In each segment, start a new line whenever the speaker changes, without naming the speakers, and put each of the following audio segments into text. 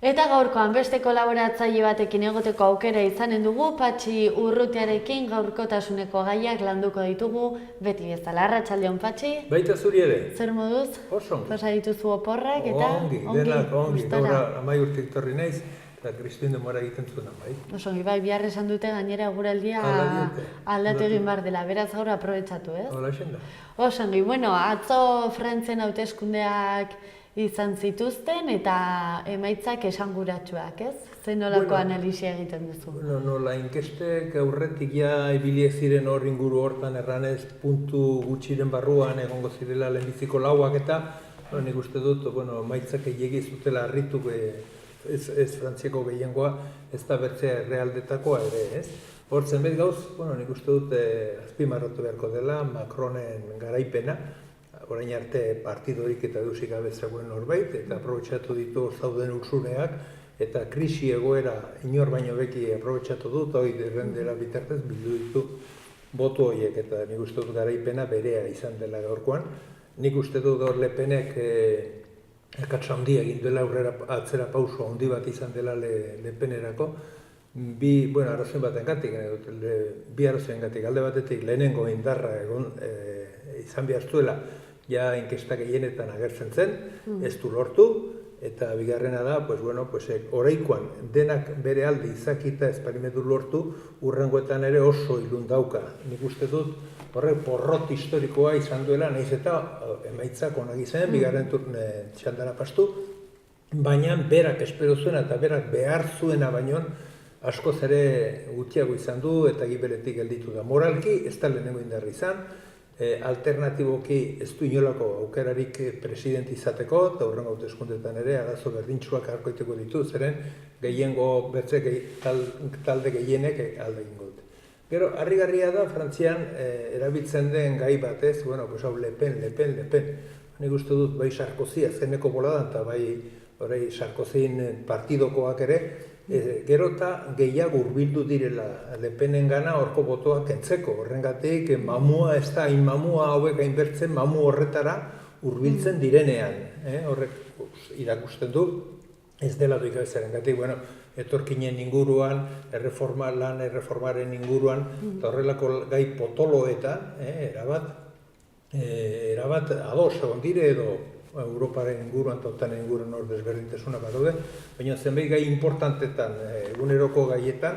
Eta gaurkoan beste kolaboratzaile batekin egoteko aukera izanen dugu, Patxi Urrutiarekin gaurkotasuneko gaiak landuko ditugu, beti bezala. Arratsalde on, Patxi?
Baita zuri ere.
Zer moduz?
Oso ongi.
Pasa dituzu oporrak eta
ongi. Denak ongi.
gustora.
Gaur amai urtik torri naiz, eta Kristin demora egiten zuen bai.
Oso ongi, bai, bihar esan dute gainera eguraldia aldatu egin behar dela, beraz gaur aprobetxatu, ez?
Hola, xenda.
Oso ongi, bueno, atzo Frantzian hauteskundeak izan zituzten eta emaitzak esanguratsuak, ez? Zer nolako analisia egiten duzu?
Bueno, nola inkestek aurretik ja ibiliek ziren hor inguru hortan erranez puntu gutxiren barruan egongo zirela lehenbiziko lauak eta nik uste dut, emaitzak egiegi zutela harritu ez Frantziako gehiengoa, ez da bertzea errealdetakoa ere, ez? Hor zenbait gauz, nik uste dut azpimarratu beharko dela Macronen garaipena, orain arte partidorik eta dusik gabe zegoen norbait, eta aprobetxatu ditu zauden ursuneak, eta krisi egoera inor baino beki aprobetxatu dut, hori derrendela bitartez bildu ditu botu horiek, eta nik uste dut garaipena berea izan dela gaurkoan. Nik uste dut hor Le Penek erkatsa handia egin duela aurrera atzera pauso handi bat izan dela Le Penerako, bi arrazoen batengatik, bi arrazoengatik, alde batetik lehenengo indarra izan behar zuela, ja inkestak gehienetan agertzen zen, ez du lortu, eta bigarrena da, oraikoan denak bere alde izakita esperimentu lortu, urrengoetan ere oso ilun dauka. Nik uste dut horrek porrot historikoa izan duela, nahiz eta emaitzak onak izan, bigarren txandara pastu, baina berak espero zuena eta berak behar zuena baino askoz ere gutxiago izan du eta gibeletik gelditu da. Moralki ez da lehenengo indarri izan, alternatiboki ez du inolako aukerarik presidente izateko, eta hurrengo hauteskundeetan ere arazo berdintsuak arkoiteko ditu, zeren gehiengo bertze talde gehienek alde egingo dute. Gero, harrigarria da, Frantzian erabiltzen den gai batez, hau Le Pen. Nik uste dut bai Sarkozy azkeneko boladan, eta bai Sarkozyn partidokoak ere, gero eta gehiago hurbildu direla Le Penen gana horko botoak kentzeko. Horrengatik, mamua ez da, hain mamua hauek hainbertzen mamu horretara hurbiltzen direnean. Horrek irakusten du, ez dela doikabezaren gatik, etorkinen inguruan, erreformaren inguruan, eta horrelako gai potoloetan, erabat ados egon dire edo Europaren inguruan, totanen inguruan hor desberdintasuna badaude, baina zenbait gai importantetan, eguneroko gaietan,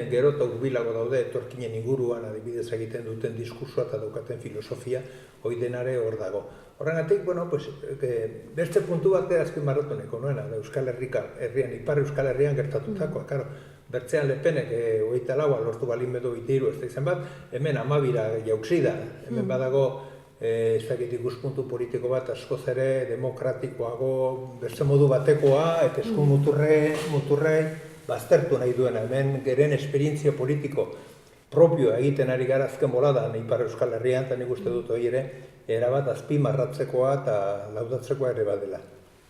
gero eta hurbilago daude etorkinen inguruan, adibidez egiten duten diskursoa eta daukaten filosofia, hori denare hor dago. Horrengatik, beste puntu bat azpimarratu nahiko nuena, Euskal Herrian, Ipar Euskal Herrian gertatutakoa, bertzean Le Penek 24 lortu balin bedo 23 ez da izan bat, hemen 12 jauksi da, hemen badago ez dakit ikuspuntu politiko bat askoz ere demokratikoago, beste modu batekoa, eta eskun muturrei baztertu nahi duena. Hemen geren esperientzia politiko propioa egiten ari gara azken boladan Ipar Euskal Herrian, eta nik uste dut hori ere, erabat azpimarratzekoa eta laudatzekoa ere badela.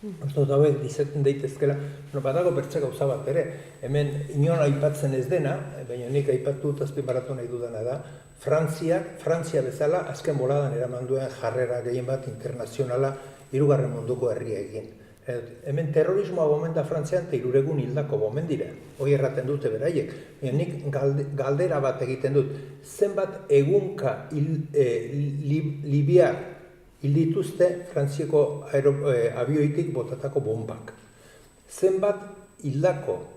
Uste dut hauek dizaten daitezkela, badago bertze gauza bat ere, hemen inon aipatzen ez dena, baina nik aipatu eta azpimarratu nahi dudana da, Frantzia bezala azken boladan eraman duen jarrera gehien bat internazionala hirugarren munduko herria egin. Hemen terrorismoa bomen da Frantzian eta 300 hildako bomen dira. Hoi erraten dute beraiek. Nik galdera bat egiten dut. Zenbat egunka libiar hildituzte Frantziako abioitik botatako bombak. Zenbat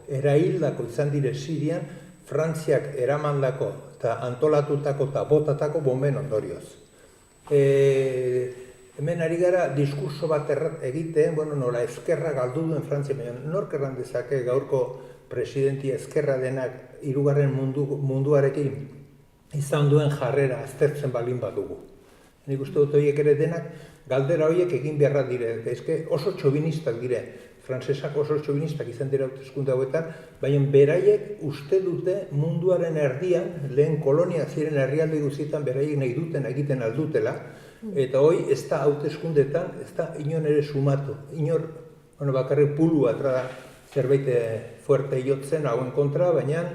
erahildako izan dire Sirian Frantziak eramandako eta antolatutako eta botatako bomben ondorioz. Hemen ari gara diskurso bat egiten, nola ezkerra galdu duen Frantzia, baina nork erran dezake gaurko presidentia ezkerra denak hirugarren munduarekin izan duen jarrera aztertzen balin badugu. Nik uste dut horiek ere denak galdera horiek egin beharra dire, oso txobinistak dire, frantsesak oso txobinistak izan dira hauteskunde hauetan, baina beraiek uste dute munduaren erdian, lehen kolonia ziren herrialde guztietan beraiek nahi duten egiten aldutela, eta hoi ez da hauteskundetan, ez da inon ere sumatu. Inor, bakarrik pulu atra da zerbait fuerte jotzen hauen kontra, baina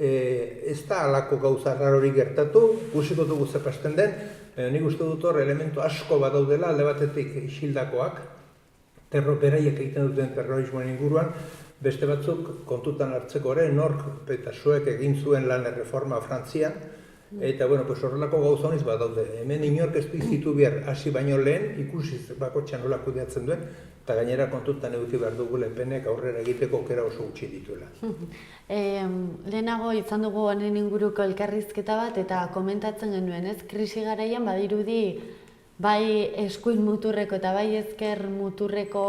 ez da alako gauza rarorik gertatu, guziko dugu zepasten den, nik uste dut hor elementu asko badaudela, alde batetik isildakoak, beraiek egiten duten terrorismoen inguruan, beste batzuk kontutan hartzeko ere, nork eta zuek egin zuen lan erreforma Frantzian, eta, horrelako gauza honiz badaude. Hemen inork ez du izitu behar hasi baino lehen, ikusiz bakotxean nola kudeatzen duen, eta gainera kontutan eduki behar dugu Le Penek aurrera egiteko aukera oso gutxi dituela.
Lehenago izan dugu honen inguruko elkarrizketa bat, eta komentatzen genuen, ez? Krisi garaian badirudi bai eskuin muturreko eta bai ezker muturreko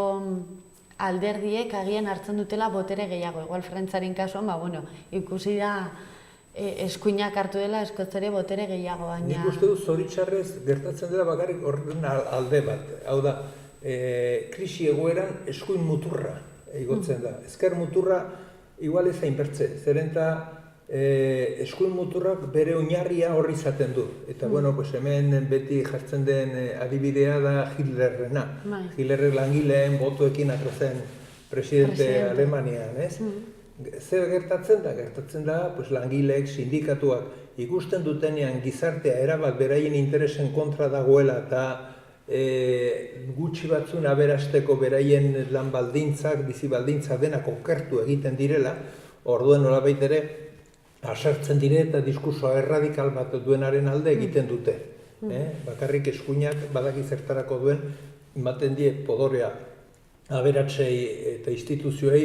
alderdiek agian hartzen dutela botere gehiago. Igual Frantzaren kasuan, ikusi da eskuinak hartu dela eskoz ere botere gehiago, baina...
Nik uste dut zoritxarrez gertatzen dela bakarrik horren alde bat. Hau da, krisi egoeran eskuin muturra igotzen da. Ezker muturra igual ez hainbertze, zeren eta eskuin muturrak bere oinarria horri izaten du. Eta hemen beti jartzen den adibidea da Hitlerrena. Hitlerrek langileen botoekin atrozen presidente Alemanian, ez? Zer gertatzen da? Gertatzen da, langileek, sindikatuak ikusten dutenean gizartea erabat beraien interesen kontra dagoela eta gutxi batzun aberasteko beraien lan baldintzak, bizi baldintzak denak okertu egiten direla, orduen nolabait ere asertzen dire eta diskursoa erradikal bat duenaren alde egiten dute. Bakarrik eskuinak badaki zertarako duen, ematen die podorea aberatsei eta instituzioei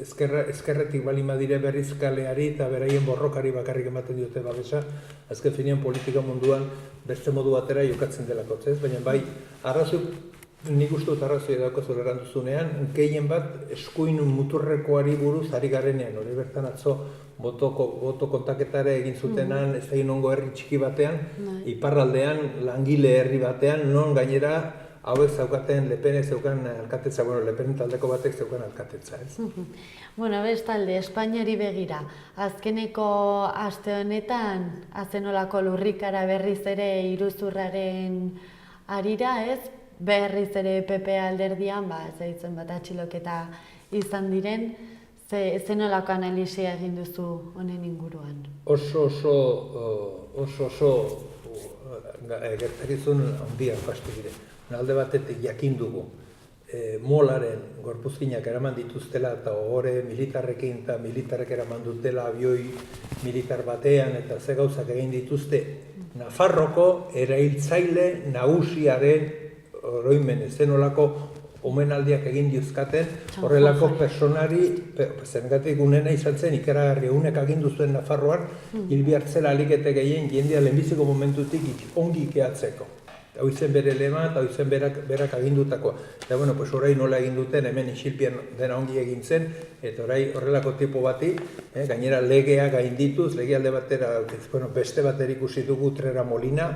ezkerretik balin badire berriz kaleari eta beraien borrokari bakarrik ematen diote babesa, azken finean politika munduan beste modu batera jokatzen delako, ez? Baina bai, nik uste dut arrazoi edako zoleran duzunean, gehien bat eskuin muturrekoari buruz ari garenean, hori bertan atzo boto kontaketare egin zutenan, ez da inongo herri txiki batean, iparraldean, langile herri batean, non gainera hauek zaukaten, Le Penek zeukan alkatetza, Le Pen taldeko batek zeukan alkatetza, ez?
Bestalde, Espainiari begira, azkeneko aste honetan, azenolako lurrikara berriz ere iruzurraren arira, ez? Berriz ere PP alderdian, zeitzen bat atxiloketa izan diren, zenolako analisia egin duzu honen inguruan?
Oso gertakizun handiak pastu dire. Alde batetik jakin dugu, molaren gorpuzkinak eraman dituztela eta ohore militarrekin eta militarrek eraman dutela abioi militar batean eta ze gauzak egin dituzte Nafarroko erailtzaile nagusiaren oroimen zenolako omenaldiak egin diuzkaten horrelako personari, zengatik unena izan zen ikaragarri unek agindu zuen Nafarroan hilbihartzela alikete gehien jendea lehenbiziko momentutik ongi ikeatzeko. Hau izen bere lema eta hau izen berak agindutakoa. Eta orain nola egin duten hemen isilpien dena ongi egin zen, eta orain horrelako tipo bati, gainera legea gaindituz, lege alde batera, beste bater ikusi dugu Trera Molina,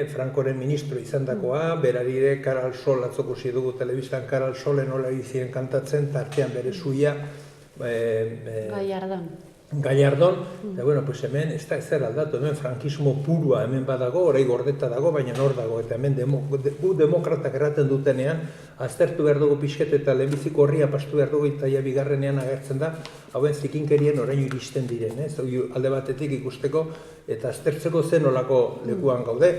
Frankoren ministro izandakoa, berarire Cara al Sol atzok ikusi dugu telebistan Cara al Sole nola ziren kantatzen, tartean bere zuia Gallardón, eta hemen ez da ezer aldatu, hemen frankismo purua hemen badago, orai gordeta dago, baina nor dago, eta hemen gu demokratak erraten dutenean, aztertu behar dugu pixket eta lehenbiziko horria pastu behar dugu eta bigarrenean agertzen da, hauen zikinkerien orain iristen diren, alde batetik ikusteko, eta aztertzeko zen olako lekuan gaude.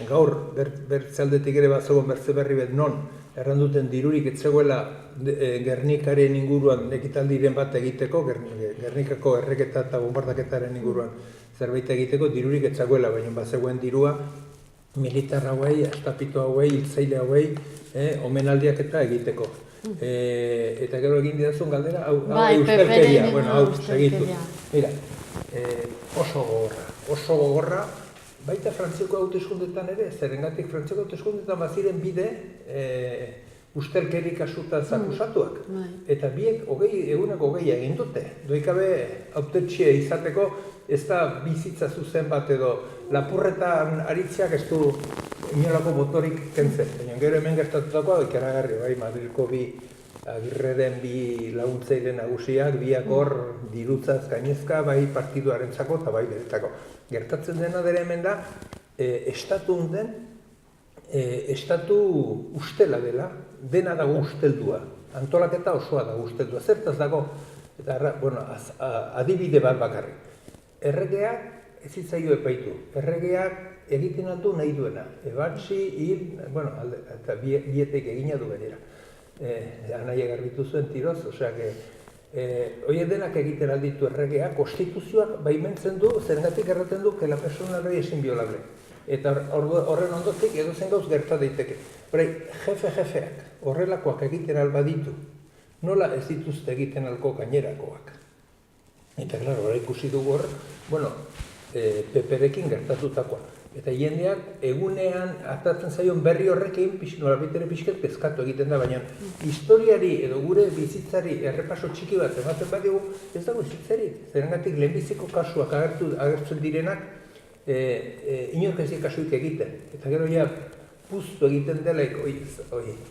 Gaur, bertzaldetik ere bat zegoen bertze berri bet non, erranduten dirurik etzegoela Gernikaren inguruan ekitaldiren bat egiteko, Gernikako erreketa eta bombardaketaren inguruan zerbait egiteko, dirurik etzegoela, baina bat zegoen dirua militar hauei, estapito hauei, hiltzaile hauei, omenaldiak eta egiteko. Eta gero egin didazun galdera, hau eustelkeria, hau segitu. Mira, oso gogorra, baita Frantziako hauteskundetan ere, zerrengatik Frantziako hauteskundetan baziren bide ustelkeri kasutaz akusatuak. Eta biek eguneko 20 egin dute. Doikabe hautetxea izateko ez da bizitza zuzen bat edo lapurretan aritzeak ez du inolako botorik kentzen. Baina gero hemen gertatutakoa ikaragarri, bai, Madrilko Agirreren bi laguntzaile nagusiak, biak hor dirutzaz gainezka, bai partiduarentzako eta bai beretako. Gertatzen dena dere hemen da, estatu honden, estatu ustela dela, dena dago usteldua, antolaketa osoa dago usteldua, zertaz dago, eta adibide bat bakarrik. Erregeak ez zitzaio epaitu, erregeak egiten aldu nahi duena, ebatzi, hil, eta bietek egina du benera. anaia garbitu zuen tiroz, osea, horiek denak egiten alditu erregea, konstituzioak baimentzen du, zergatik erraten du, que la persona no es inviolable. Eta horren ondotik edozen gauz gerta daiteke. Horai, jefeak horrelakoak egiten alba ditu, nola ez dituzte egiten alko gainerakoak. Eta, klaro, hori ikusi dugu hor, bueno, peperekin gertatutakoa. Eta jendeak egunean hartatzen zaion berri horrekin, nolabitere pixket kezkatu egiten da, baina historiari edo gure bizitzari errepaso txiki bat ematen badigu, ez dago bizitzari. Zergatik lehenbiziko kasuak agertzen direnak, inork ez kasuik egiten. Eta gero ja, puztu egiten delaik,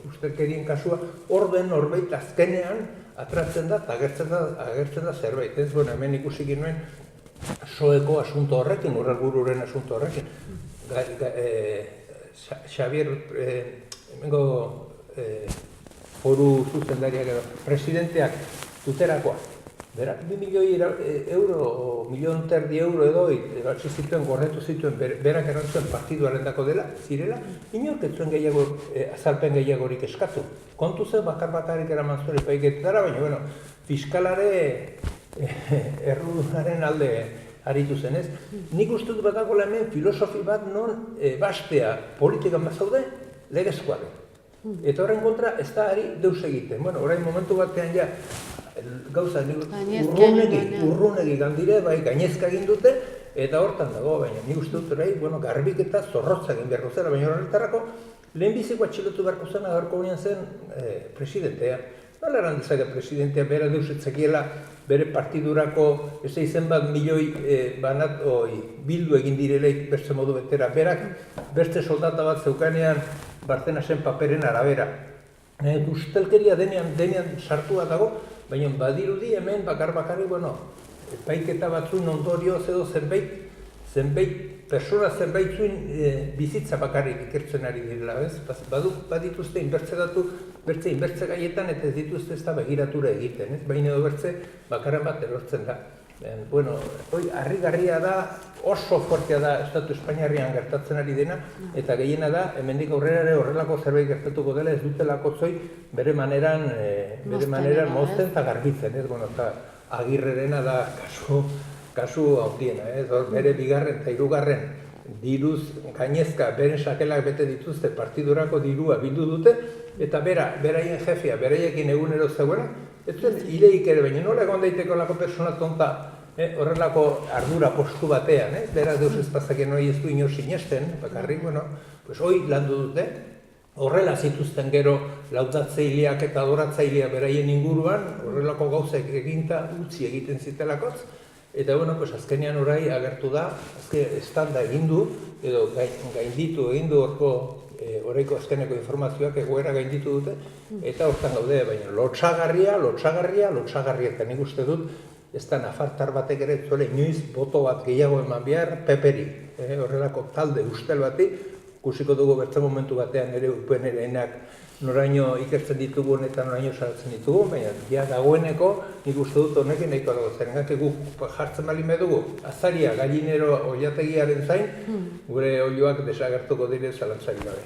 ustelkerien kasua, orden norbait azkenean atratzen da eta agertzen da zerbait. Ez, bueno, hemen ikusik nuen soeko asunto horrekin, urralbururen asunto horrekin. Xavier, hemengo foru zuzendariak edo, presidenteak tuterakoa. Berak 2 milioi euro, milion terdi euro edo, ebatzi zituen, gorretu zituen, berak erantzuen partiduaren dako dela, zirela, inork ez zuen gehiago, azalpen gehiagorik eskatu. Kontu zen, bakarrik eraman zuen epaiketetara, baina, bueno, fiskalare errudunaren alde aritu zen, ez? Nik uste dut badagoela hemen filosofi bat non bastea politikan bazaude, legezkoa du. Eta horren kontra ez da ari deus egiten. Bueno, orain momentu batean ja, gauza urrunegi gandire, bai, gainezka egin dute, eta hortan dago, baina nik uste dut orai, bueno, garbiketa zorrotza egin beharko zela, baina horretarako lehenbiziko atxilotu beharko zena gaurko gunean zen presidentea. Nola eran dezake presidentea bera deus etzakiela bere partidurako ez izen bat milioi bildu egin direleik beste modu betera. Berak beste soldata bat zeukanean Bartenasen paperen arabera. Ustelkeria denean sartua dago, baina badirudi hemen bakar-bakarri, bueno, epaiketa batzuen ondorioz edo zenbait persona zenbaitzuen bizitza bakarrik ikertzen ari direla, ez? Badituzte inbertze gaietan eta ez dituzte ez da begiratura egiten, ez? Baina edo bertze bakarren bat erortzen da. Bueno, harrigarria da, oso fuertea da Estatu Espainiarrian gertatzen ari dena, eta gehiena da, hemendik aurrera ere horrelako zerbait gertatuko dela, ez dutelako zoi bere maneran mozten eta garbitzen, ez? Bueno, eta Agirrerena da kasu handiena, ez? Bere bigarren eta hirugarren diruz gainezka, beren sakelak bete dituzte partidurako dirua bildu dute, eta beraien jefea, beraiekin egunero zegoela, ez zuen ileik ere, baina nola egon daiteko lako persona tonta horrelako ardura postu batean, beraz deus ez bazakien hori ez du inor sinesten, bakarrik, bueno, pues hoi landu dute, horrela zituzten gero laudatzaileak eta adoratzaileak beraien inguruan, horrelako gauzek eginta utzi egiten zitelakotz, eta, bueno, pues azkenean orai agertu da, estanda egindu, edo gainditu egindu horko oraiko azkeneko informazioak egoera gainditu dute, eta hortan gaude, baina lotxagarria, eta nik uste dut, ez da nafartar batek ere zuela inoiz boto bat gehiago eman behar peperi, horrelako talde ustel bati, ikusiko dugu bertzen momentu batean ere UPN-enak noraino ikertzen ditugun eta noraino sartzen ditugun, baina ja dagoeneko nik uste dut honekin nahiko dago. Zergatik guk jartzen bali medugu, azaria, gallinero oilategiaren zain, gure oiloak desagertuko dire zalantzari gabe.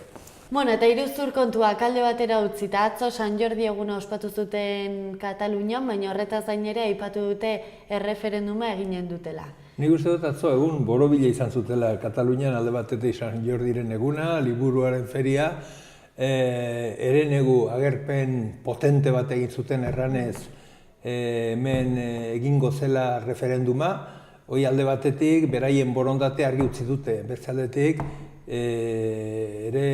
Bueno, eta iruzur kontuak alde batera utzi, eta atzo San Jordi eguna ospatu zuten Katalunian, baina horretaz gain ere aipatu dute erreferenduma eginen dutela.
Nik uste dut atzo egun borobila izan zutela Katalunian alde batetik San Jordiren eguna, liburuaren feria, herenegu agerpen potente bat egin zuten erranez hemen egingo zela referenduma, hoi alde batetik beraien borondate argi utzi dute, beste aldetik ere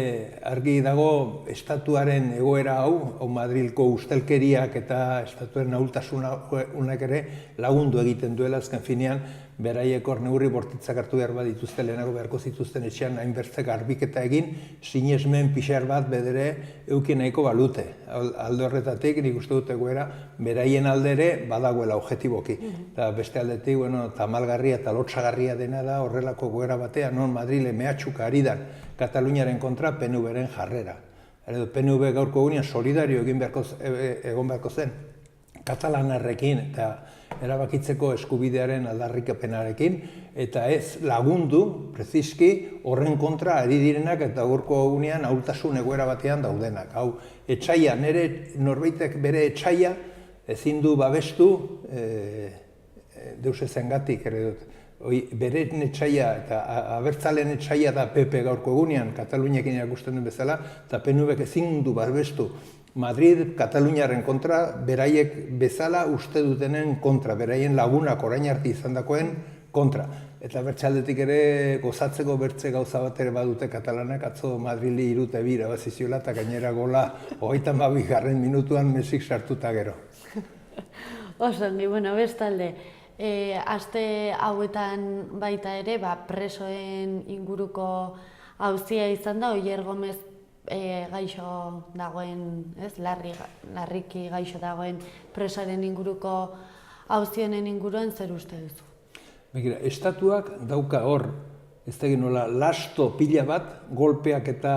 argi dago estatuaren egoera hau Madrilko ustelkeriak eta estatuen ahultasunak ere lagundu egiten duela azken finean beraiek hor neurri bortitzak hartu behar bat dituzte lehenago beharko zituzten etxean hainbertze garbiketa egin, sinesmen pixar bat bedere eukin nahiko balute. Alde horretatik nik uste dut egoera beraien aldere badagoela objetiboki. Beste aldetik, tamalgarria eta lotxagarria dena da horrelako goera batean, non Madrile mehatxuka ari dan Kataluniaren kontra PNV-ren jarrera. PNV gaurko gunean solidario egon beharko zen Katalanarrekin eta erabakitzeko eskubidearen aldarrikapenarekin, eta ez lagundu, preziski, horren kontra ari direnak eta gaurko egunean ahultasun egoera batean daudenak. Hau, etsaia, nire norbaitek bere etsaia ezin du babestu deus ezengatik, ere dut. Bere etsaia eta abertzalen etsaia da PP gaurko egunean, Kataluniakin erakusten den bezala, eta PNVk ezin du babestu Madrid, Kataluniaren kontra, beraiek bezala uste dutenen kontra, beraien lagunak orain arte izandakoen kontra. Eta bertxaldetik ere gozatzeko bertze gauza bat ere badute katalanak, atzo Madrili 3-2 irabaziziola eta gainera gola 32. minutuan Mesik sartuta gero.
Osongi, bueno, bestalde, aste hauetan baita ere, presoen inguruko auzia izan da, Oier Gomez gaixo dagoen, larriki gaixo dagoen presoaren inguruko auzionen inguruan zer uste duzu?
Begira, estatuak dauka hor, ez da nola, lasto pila bat, golpeak eta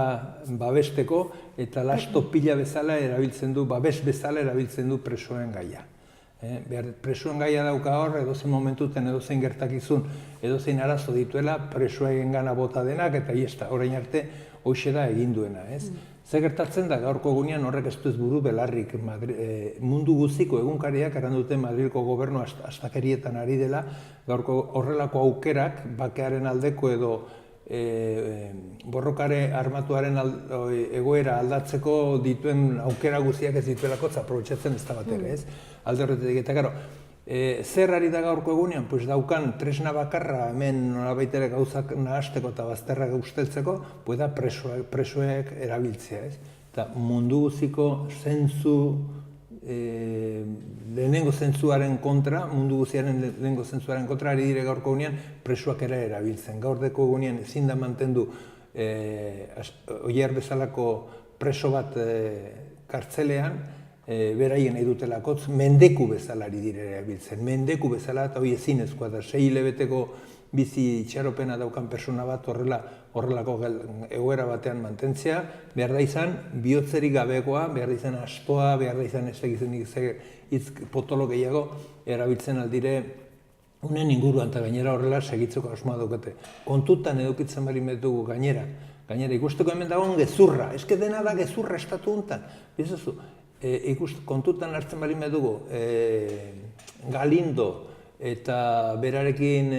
babesteko, eta lasto pila bezala erabiltzen du, babes bezala erabiltzen du presoen gaia. Presoen gaia dauka hor, edozein momentuten, edozein gertakizun, edozein arazo dituela, presoen gana bota denak, eta iesta, orain arte, hoxe da egin duena, ez? Zer gertatzen da, gaurko egunean horrek ez du ez buru belarrik, mundu guztiko egunkariak erranduten Madrilko gobernu astakerietan ari dela, gaurko horrelako aukerak, bakearen aldeko edo borrokare armatuaren egoera aldatzeko dituen aukera guztiak ez dituelako aprobetxatzen ez da bat ere, ez? Alde horretatik, eta gero, zer ari da gaurko egunean? Pues daukan tresna bakarra hemen nolabait ere gauzak nahasteko eta bazterrak usteltzeko, da presoek erabiltzea, ez? Eta mundu guziko zentzu, lehenengo zentzuaren kontra, mundu guziaren lehenengo zentzuaren kontra, ari dire gaurko egunean presoak ere erabiltzen. Gaurdeko egunean ezin da mantendu Oier bezalako preso bat kartzelean, beraien nahi dutelakotz, mendeku bezala ari dire erabiltzen. Mendeku bezala eta hori ezinezkoa da, 6 hilabeteko bizi itxaropena daukan persona bat horrelako egoera batean mantentzea, behar da izan bihotzerik gabekoa, behar da izan aspoa, behar da izan hitz potolo gehiago erabiltzen aldire unen inguruan eta gainera horrela segitzeko asmoa daukate. Kontutan edukitzen bari metugu gainera ikusteko hemen dagoen gezurra, eske dena da gezurra estatu honetan, bizazu, kontutan hartzen bari metugu Galindo eta berarekin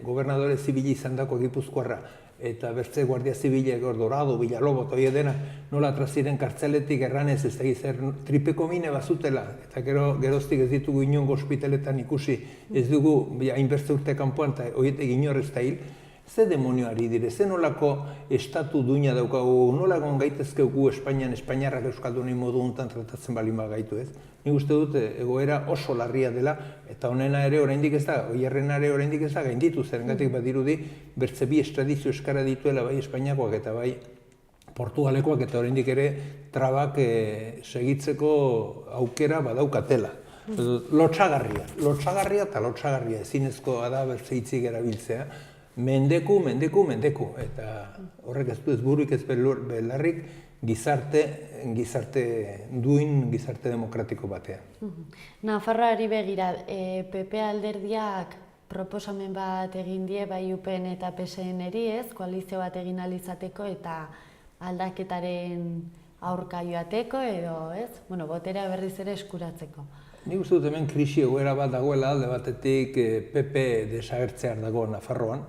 gobernadore zibili izan dako Gipuzkoarra eta bertze guardia zibilek Dorado, Villalobos, eta hori dena nola atraziren kartzeletik erranez ez da zer tripeko mine bazutela eta geroztik ez ditugu inongo ospitaletan ikusi ez dugu hainbertze urte kanpoan eta horietek inor ez da hil. Ze demonioari dire, ze nolako estatu duina daukagu, nolakon gaitezkeugu Espainian, Espainiarrak euskaldunei modu honetan tratatzen balima gaitu ez. Nik uste dut egoera oso larria dela eta honena ere oraindik ez da, Oierrena ere oraindik ez da gainditu, zergatik badirudi bertze bi estradizio eskara dituela bai Espainiakoak eta bai Portugalekoak eta oraindik ere trabak segitzeko aukera badaukatela. Lotsagarria eta lotsagarria ezinezkoa da bertze hitzik erabiltzea. Mendeku, eta horrek ez du ez buruik ez belarrik gizarte duin, gizarte demokratiko batean.
Nafarroari begira, PP alderdiak proposamen bat egin die, bai UPN eta PSN-eri ez, koalizio bat egin alizateko eta aldaketaren aurka joateko edo ez, boterea berriz ere eskuratzeko.
Nik uste dut hemen krisi egoera bat dagoela, alde batetik PP desagertzear dago Nafarroan,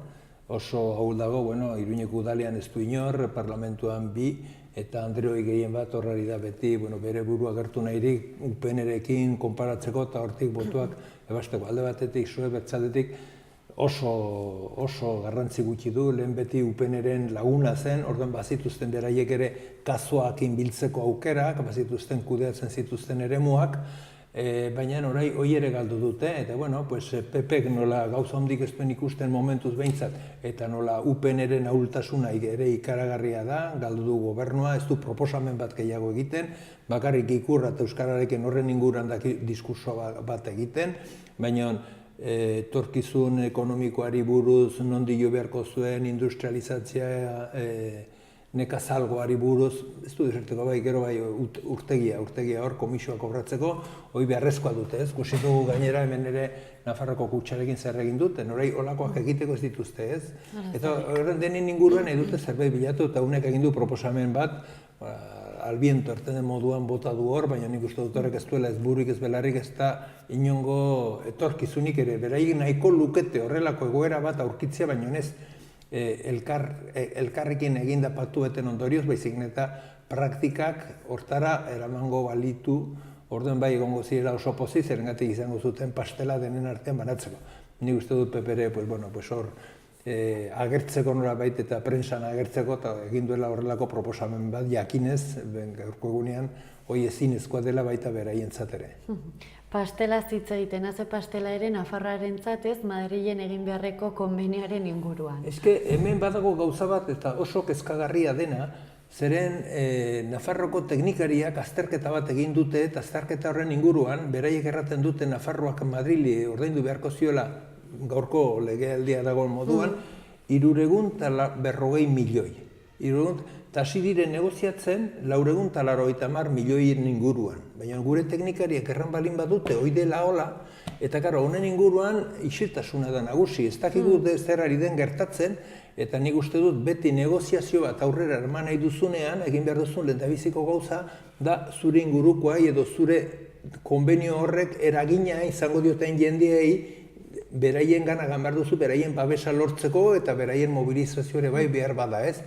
oso ahul dago, Iruñeko udalean ez du inor, parlamentuan bi, eta Andreoi gehien bat horrari da beti, bere burua gertu nahirik UPN-erekin konparatzeko eta hortik botuak ebasteko. Alde batetik, zue bertzaldetik oso garrantzi gutxi du, lehen beti UPN-eren laguna zen, orduan bazituzten beraiek ere kazoakin biltzeko aukerak, bazituzten kudeatzen zituzten eremuak, baina orai hoi ere galdu dute, eta PPek nola gauza hondik ez duen ikusten momentuz behintzat, eta nola UPN-eren ahultasuna ere ikaragarria da, galdu du gobernua, ez du proposamen bat gehiago egiten, bakarrik ikurra eta euskararekin horren inguruan diskurso bat egiten, baina etorkizun ekonomikoari buruz nondi jo beharko zuen industrializatzea nekazalgoari buruz, ez du dirreteko bai, gero bai urtegia hor komisioa kobratzeko, hoi beharrezkoa dute, ez? Kusik dugu gainera hemen ere Nafarroko kutxarekin zer egin dute, norai olakoak egiteko ez dituzte, ez? Eta horren denin inguruan edute zerbait bilatu eta unek egin du proposamen bat, albiento erten den moduan bota du hor, baina nik uste dut horrek ez duela ez burik ez belarrik ez da inongo etorkizunik ere, beraik nahiko lukete horrelako egoera bat aurkitzea, baina ez elkarrekin eginda patueten ondorioz, baizik eta praktikak hortara eramango balitu, orduen bai egongo zirela oso pozik, zerengatik izango zuten pastela denen artean banatzeko. Nik uste dut PPR, hor agertzeko norabait eta prensan agertzeko, eta egin duela horrelako proposamen bat jakinez, gaurko egunean, hoi ezinezkoa dela baita beraientzat ere.
Pastela hitz egiten, haze pastela ere Nafarroarentzat ez Madrilen egin beharreko konbenioaren inguruan.
Eske hemen badago gauza bat eta oso kezkagarria dena, zeren Nafarroko teknikariak azterketa bat egin dute eta azterketa horren inguruan, beraiek erraten dute Nafarroak Madrili ordaindu beharko ziola gaurko legealdia dagoen moduan, 340 milioi. Eta hasi diren negoziatzen 480 milioien inguruan. Baina gure teknikariak erran balin badute, hoi dela hola, eta karo, honen inguruan isiltasuna da nagusi. Ez dakigu zer ari den gertatzen, eta nik uste dut beti negoziazio bat aurrera eman nahi duzunean, egin behar duzun lehendabiziko gauza, da zure ingurukoa edo zure konbenio horrek eragina izango dioten jendeei, beraien gana behar duzu, beraien babesa lortzeko eta beraien mobilizazio ere bai behar bada ez.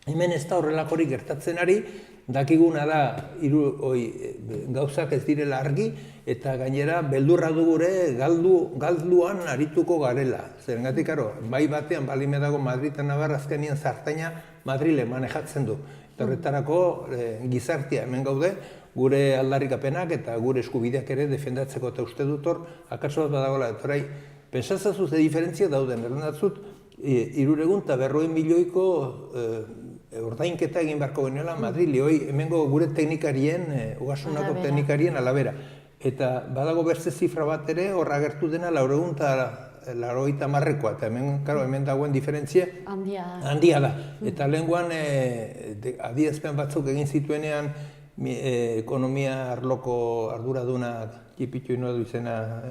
Hemen ez da horrelakorik gertatzen ari, dakiguna da gauzak ez direla argi, eta gainera beldurra dugure galduan arituko garela. Zerengatik, bai batean balime dago Madrid eta Navarra azkenien zartaina Madrile manejatzen du. Eta horretarako gizartia hemen gaude, gure aldarrikapenak eta gure eskubideak ere defendatzeko eta uste dut hor, akaso bat badagoela. Eta orai, pensatzazuz de diferentzia dauden, errendatzut, 340 milioiko ordainketa egin beharko genuela Madrili, hemengo gure teknikarien, ogasunako teknikarien alabera. Eta badago berze zifra bat ere, horra agertu dena 480-koa, eta hemen dagoen diferentzia handia da. Eta lehenguan adierazpen batzuk egin zituenean ekonomia arloko arduradunak, jipitu inoa du izena,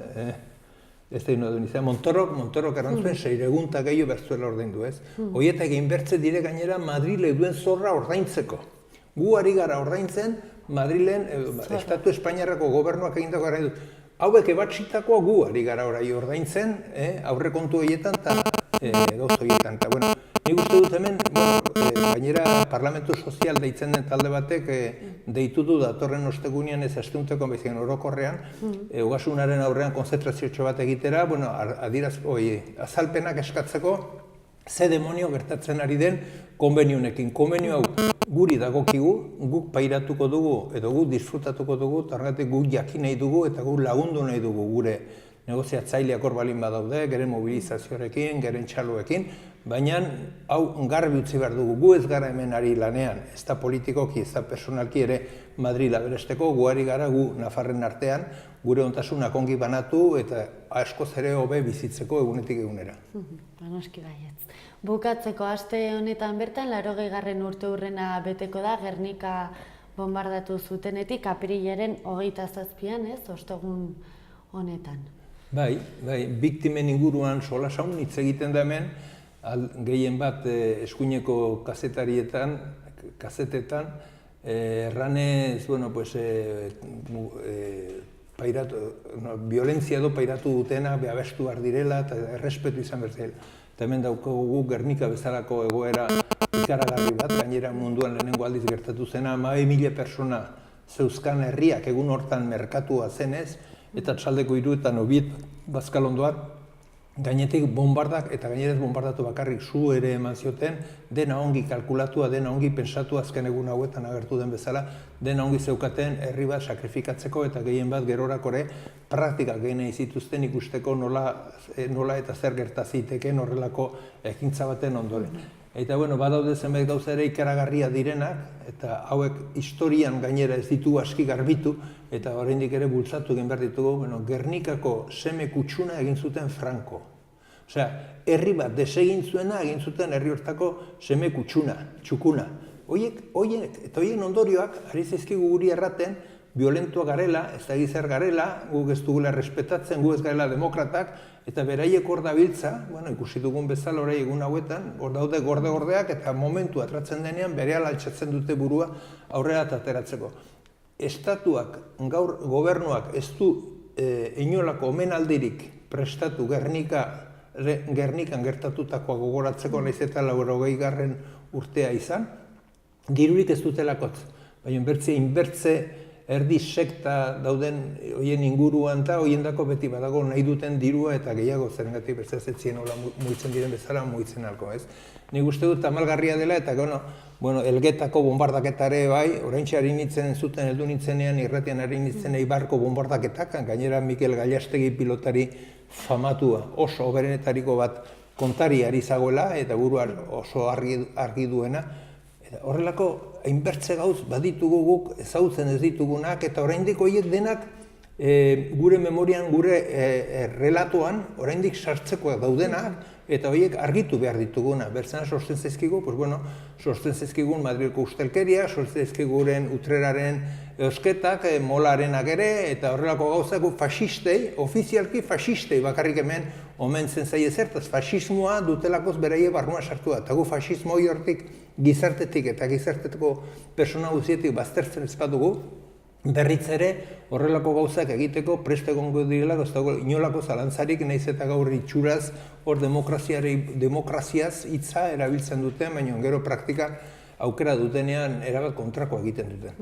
ez da inoa du izena, Montorok erantzuen 600 gehiago bertzuela ordaindu ez. Horietak egin bertze dire gainera Madrile duen zorra ordaintzeko. Gu ari gara ordaintzen Madrilen, Estatu Espainiarrako gobernuak egindako gara dut. Hauek ebatsitakoa gu ari gara orai ordaintzen, aurrekontu horietan eta gauz horietan. Nik uste dut hemen, gainera Parlamentu Sozial deitzen den talde batek deitu du datorren ostegunean ez astunteko beziken orokorrean, ogasunaren aurrean konzentraziotxo bat egitera, azalpenak eskatzeko ze demonio gertatzen ari den konbenionekin. Konbenio hau guri dagokigu, guk pairatuko dugu edo guk disfrutatuko dugu, eta horregatik guk jakin nahi dugu eta guk lagundu nahi dugu gure negoziatzaileak hor balin badaude, geren mobilizazioarekin, geren txaloekin, baina hau garbi utzi behar dugu, gu ez gara hemen ari lanean, ez da politikoki, ez da personalki ere Madrila beresteko, gu ari gara gu Nafarren artean, gure ontasunak ongi banatu eta askoz ere hobe bizitzeko egunetik egunera.
Noski baietz. Bukatzeko aste honetan bertan, 80. urteurrena beteko da, Gernika bombardatu zutenetik, apirilaren 27an, ez, ostegun honetan.
Bai, biktimen inguruan solasaun hitz egiten da hemen, gehien bat eskuineko kazetetan, erranez, violentzia edo pairatu dutena, behabestu behar direla eta errespetu izan behar zela. Eta hemen daukagu Gernika bezalako egoera ikaragarri bat, gainera munduan lehenengo aldiz gertatu zena, 12.000 persona zeuzkan herriak egun hortan merkatua zenez, eta Txaldeko Iruetan Obiet Bazkalondoan, gainetik bombardak, eta gainerez bombardatu bakarrik zu ere eman zioten, dena ongi kalkulatua, dena ongi pensatu azken egun hauetan agertu den bezala, dena ongi zeukaten herri bat sakrifikatzeko eta gehien bat gerorakore praktikak gehien zituzten ikusteko nola eta zer gertaziteken horrelako ekintza baten ondoren. Eta badaude zenbait gauza ere ikaragarria direnak, eta hauek historian gainera ez ditu aski garbitu, eta oraindik ere bultzatu egin behar ditugu, Gernikako seme kutsuna egin zuten Franco. Osea, herri bat desegin zuena, egin zuten herri hortako seme kutxuna, txukuna. Hoiek, eta hoien ondorioak, ari zaizkigu guri erraten, violentuak garela, ez da gizar garela, guk ez dugula respetatzen, guk ez garela demokratak, eta beraiek hor dabiltza, ikusi dugun bezala orai egun hauetan, hor daude gorde-gordeak, eta momentu atratzen denean, berehala altxatzen dute burua aurrera ateratzeko. Estatuak, gaur gobernuak ez du inolako omenaldirik prestatu Gernikan gertatutakoa gogoratzeko nahiz eta 80. urtea izan, dirurik ez dutelakotz. Baina inbertze erdi sekta dauden hoien inguruan eta hoiendako beti badago nahi duten dirua eta gehiago zerengatik bertzea zetzien hola mugitzen diren bezala mugitzen alko, ez? Nik uste dut tamalgarria dela eta Elgetako bombardaketare bai, oraintxe ari nintzen zuten heldu nintzenean irratian ari nintzen Eibarko bombardaketak, gainera Mikel Gallastegi pilotari famatua, oso oberenetariko bat kontari ari zagoela eta buruan oso argi duena. Horrelako hainbertze gauz baditugu guk ezagutzen ez ditugunak eta oraindik horiek denak gure memorian, gure relatoan oraindik sartzekoak daudenak eta horiek argitu behar dituguna. Bertzena sortzen zaizkigu, sortzen zaizkigun Madrilko ustelkeria, sortzen zaizkiguren Utreraren eusketak, Molarenak ere, eta horrelako gauzak faxistei, ofizialki faxistei bakarrik hemen omentzen zaie zertaz, faxismoa dutelakoz beraie barrua sartua. Eta gu faxismo hori hortik gizartetik eta gizarteteko persona guztietik baztertzen ez badugu, berriz ere horrelako gauzak egiteko prest egongo direla, ez dago inolako zalantzarik nahiz eta gaur itxuraz hor demokraziaz hitza erabiltzen duten, baina gero praktika aukera dutenean erabat kontrakoa egiten duten.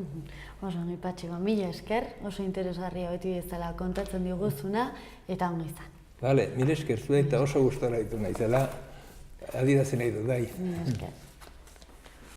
Oso, Patxi, mila esker, oso interesgarria beti bezala kontatzen diguzuna eta ondo izan.
Bale, mila esker, zu eta oso gustora ditu naizela, adierazi nahi dut, bai.
Mila esker.